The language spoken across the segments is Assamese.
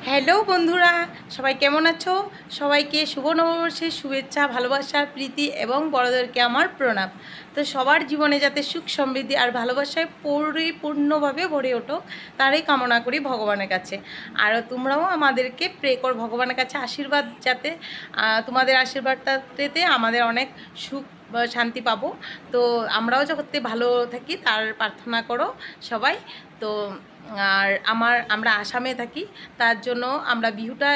হ্যালো বন্ধুরা, সবাই কেমন আছো? সবাইকে শুভ নববর্ষের শুভেচ্ছা, ভালোবাসা, প্রীতি এবং বড়দেরকে আমার প্রণাম। তো সবার জীবনে যাতে সুখ সমৃদ্ধি আর ভালোবাসায় পরিপূর্ণভাবে ভরে ওঠো, তারই কামনা করি ভগবানের কাছে। আর তোমরাও আমাদেরকে প্রে কর ভগবানের কাছে, আশীর্বাদ যাতে তোমাদের আশীর্বাদটাতে আমাদের অনেক সুখ শান্তি পাবো। তো আমরাও যাতে ভালো থাকি তার প্রার্থনা করো সবাই। তো আমরা আসামে থাকি, তার জন্য আমরা বিহুটা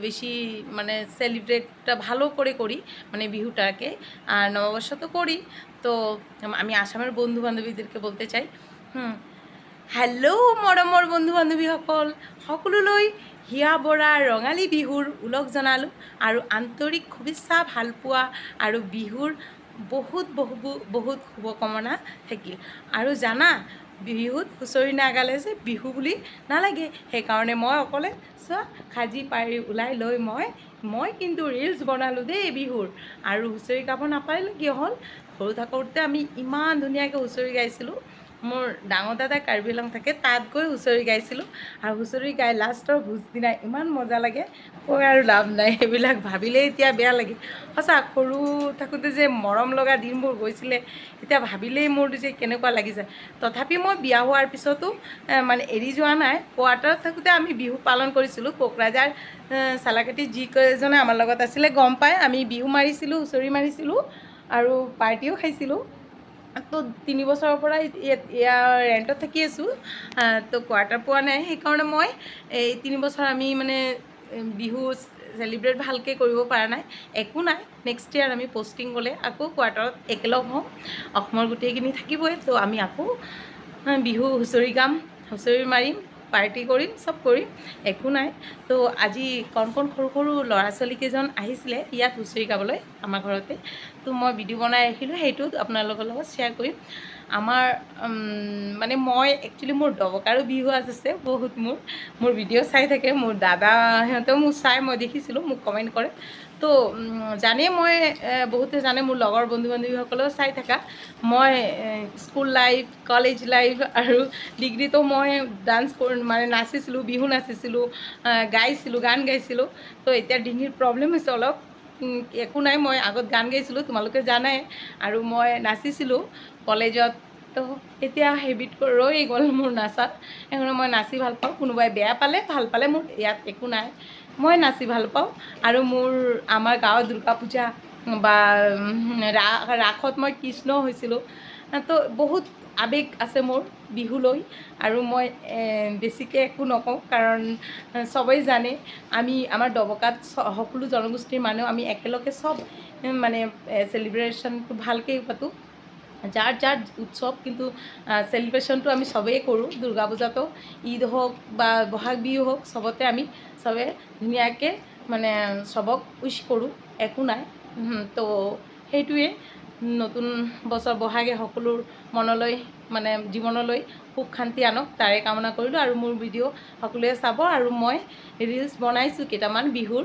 বেশি মানে সেলিব্রেটটা ভালো করে করি, মানে বিহুটাকে। আর নববর্ষ তো করি। তো আমি আসামের বন্ধু বান্ধৱীদেৰকে বলতে চাই, হেল্ল' মৰমৰ বন্ধু বান্ধৱীসকল, সকলোলৈ হিয়া বৰা ৰঙালী বিহুৰ ওলগ জনালোঁ আৰু আন্তৰিক শুভেচ্ছা, ভালপোৱা আৰু বিহুৰ বহুত বহুত শুভকামনা থাকিল। আৰু জানা, বিহুত হুঁচৰি নাগালে যে বিহু বুলি নালাগে, সেইকাৰণে মই অকলে চোৱা সাজি পাৰি ওলাই লৈ মই কিন্তু ৰিলচ বনালোঁ দেই বিহুৰ। আৰু হুঁচৰি গাব নাপাৰিলে কি হ'ল, সৰু থাকোঁতে আমি ইমান ধুনীয়াকৈ হুঁচৰি গাইছিলোঁ। মোৰ ডাঙৰ দাদা কাৰ্বি আংলং থাকে, তাত গৈ হুঁচৰি গাইছিলোঁ। আৰু হুঁচৰি গাই লাষ্টৰ ভোজ দিনা ইমান মজা লাগে, কৈ আৰু লাভ নাই। সেইবিলাক ভাবিলেই এতিয়া বেয়া লাগে। সঁচা, সৰু থাকোঁতে যে মৰম লগা দিনবোৰ গৈছিলে, এতিয়া ভাবিলেই মোৰ যে কেনেকুৱা লাগি যায়। তথাপি মই বিয়া হোৱাৰ পিছতো মানে এৰি যোৱা নাই। কোৱাৰ্টাৰত থাকোঁতে আমি বিহু পালন কৰিছিলোঁ। কোকৰাঝাৰ চালাকাটি যিকেইজনে আমাৰ লগত আছিলে গম পায়, আমি বিহু মাৰিছিলোঁ, হুঁচৰি মাৰিছিলোঁ আৰু পাৰ্টিও খাইছিলোঁ। তো 3 বছৰৰ পৰা ইয়াৰ ৰেণ্টত থাকি আছোঁ। তো কোৱাৰ্টাৰ পোৱা নাই, সেইকাৰণে মই এই 3 বছৰ আমি মানে বিহু চেলিব্ৰেট ভালকৈ কৰিব পৰা নাই। একো নাই, নেক্সট ইয়াৰ আমি পষ্টিং গ'লে আকৌ কোৱাৰ্টাৰত একেলগ হওঁ। অসমৰ গোটেইখিনি থাকিবই, তো আমি আকৌ বিহু হুঁচৰি গাম, হুঁচৰি মাৰিম, পাৰ্টি কৰিম, চব কৰিম, একো নাই। তো আজি কণ সৰু সৰু ল'ৰা ছোৱালীকেইজন আহিছিলে ইয়াত হুঁচৰি গাবলৈ আমাৰ ঘৰতে। তো মই ভিডিঅ' বনাই ৰাখিলোঁ, সেইটো আপোনালোকৰ লগত শ্বেয়াৰ কৰিম। আমাৰ মানে মই একচুৱেলি মোৰ দবকাৰো বিহু আছে বহুত। মোৰ ভিডিঅ' চাই থাকে, মোৰ দাদা সিহঁতেও মোক চাই, মই দেখিছিলোঁ, মোক কমেণ্ট কৰে। তো জানেই, মই বহুতে জানে, মোৰ লগৰ বন্ধু বান্ধৱীসকলেও চাই থাকা। মই স্কুল লাইফ, কলেজ লাইফ আৰু ডিগ্ৰীতো মই ডান্স মানে নাচিছিলোঁ, বিহু নাচিছিলোঁ, গাইছিলোঁ, গান গাইছিলোঁ। তো এতিয়া ডিঙিৰ প্ৰব্লেম হৈছে অলপ, একো নাই, মই আগত গান গাইছিলোঁ, তোমালোকে জানাই, আৰু মই নাচিছিলোঁ কলেজত। তো এতিয়া হেবিট ৰৈ গ'ল মোৰ নাচাত, সেইকাৰণে মই নাচি ভাল পাওঁ। কোনোবাই বেয়া পালে ভাল পালে, মোৰ ইয়াত একো নাই, মই নাচি ভাল পাওঁ। আৰু আমাৰ গাঁৱত দুৰ্গা পূজা বা ৰাসত মই কৃষ্ণ হৈছিলোঁ। তো বহুত আৱেগ আছে মোৰ বিহুলৈ। আৰু মই বেছিকৈ একো নকওঁ, কাৰণ চবেই জানে আমাৰ দবকাত সকলো জনগোষ্ঠীৰ মানুহ আমি একেলগে চব মানে চেলিব্ৰেশ্যনটো ভালকৈ পাতোঁ। যাৰ উৎসৱ, কিন্তু চেলিব্ৰেশ্যনটো আমি চবেই কৰোঁ। দুৰ্গা পূজাতো, ঈদ হওক বা বহাগ বিহু হওক, চবতে আমি চবে ধুনীয়াকৈ মানে চবক উইচ কৰোঁ, একো নাই। তো সেইটোৱে, নতুন বছৰ বহাগে সকলোৰ মনলৈ মানে জীৱনলৈ সুখ শান্তি আনক, তাৰে কামনা কৰিলোঁ। আৰু মোৰ ভিডিঅ' সকলোৱে চাব, আৰু মই ৰিলচ বনাইছোঁ কেইটামান বিহুৰ,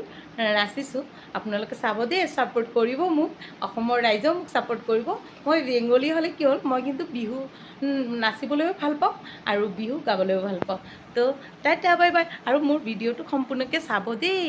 নাচিছোঁ। আপোনালোকে চাব দেই, ছাপোৰ্ট কৰিব মোক, অসমৰ ৰাইজেও মোক ছাপোৰ্ট কৰিব। মই বেংগলী হ'লে কি হ'ল, মই কিন্তু বিহু নাচিবলৈও ভাল পাওঁ আৰু বিহু গাবলৈও ভাল পাওঁ। তো টাটা, বাই বাই, আৰু মোৰ ভিডিঅ'টো সম্পূৰ্ণকৈ চাব দেই।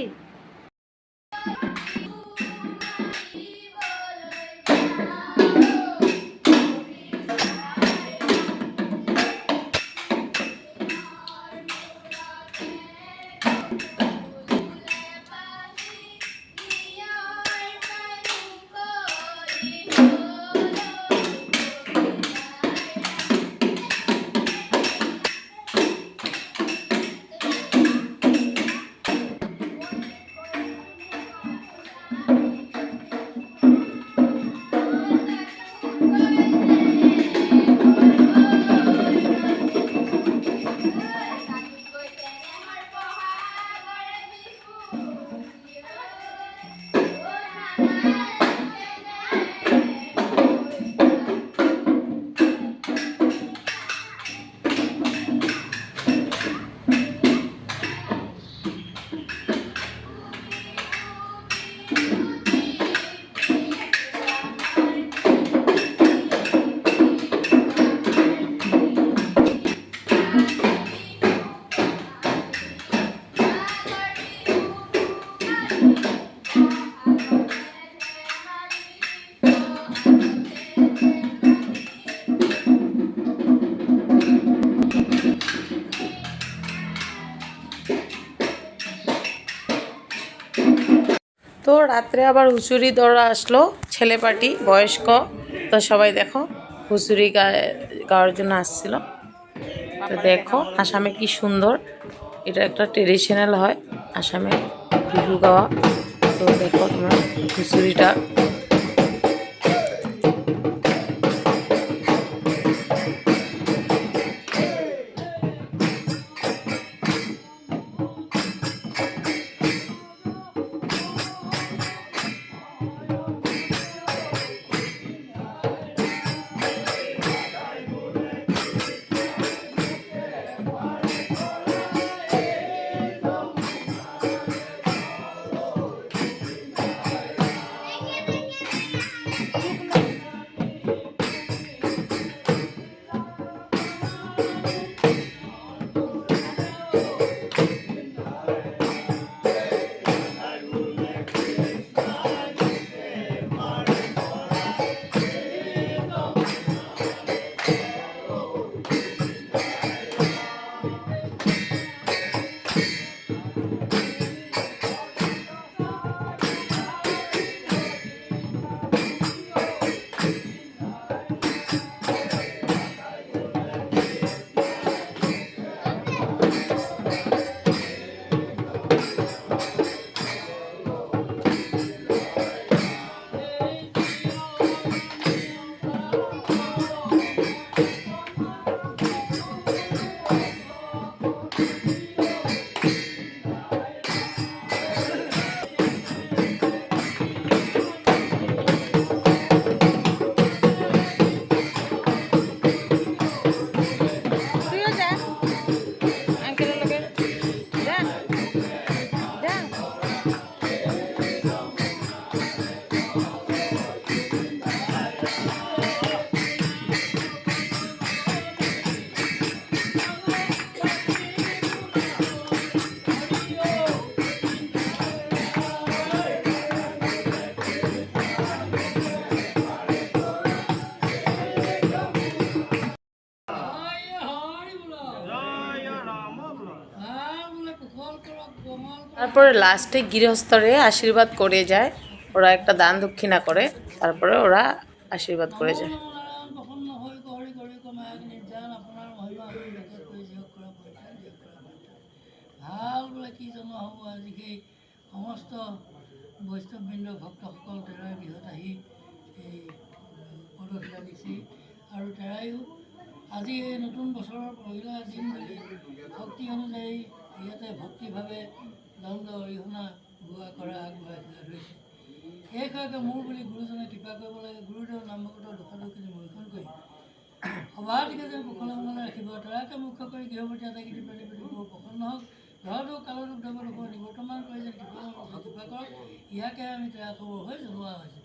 তো রাত্রে আবার হুঁচুরি দৌড়া আসলো, ছেলে পার্টি বয়স্ক। তো সবাই দেখো হুঁচুরি গাওয়ার জন্য আসছিল। তো দেখো আসামে কি সুন্দর, এটা একটা ট্রেডিশনাল হয় আসামে বিহু গাওয়া। তো দেখো তোমরা হুঁচুরিটা। তারপরে লাস্টে গৃহস্থরে আশীর্বাদ করে যায়, ওরা একটা দান দক্ষিণা করে, তারপরে ওরা আশীর্বাদ করে যায়। ভাল বোলে কি জন্ম হ'ব আজি সেই সমস্ত বৈষ্ণৱবৃন্দ ভক্তসকল তেৰাই গৃহত আহি এই পদশিলা দিছে। আৰু তেৰাইও আজি এই নতুন বছৰৰ পহিলা দিন বুলি ভক্তি অনুযায়ী ইয়াতে ভক্তিভাৱে দণ্ড অৰিহণা গোৱা কৰা আগবঢ়াই ধৰিছে। এই বিষয়কে মোৰ বুলি গুৰুজনে কৃপা কৰিব লাগে। গুৰুদেৱ নামভকতৰ দুখদুখিনি মৈখন কৰি সবাতিকে যেন কুশলে মংগলে ৰাখিব। তৰাকে মুখ্য কৰি গৃহপতি আটাইকেইটি প্ৰাণী প্ৰতি বৰ প্ৰসন্ন হওক। ঘৰটো কালৰূপ দেৱৰ নিবৰ্তমান কৰি যেন কৃপা কৰক। ইয়াকে আমি তেৰা খবৰ হৈ জনোৱা হৈছে।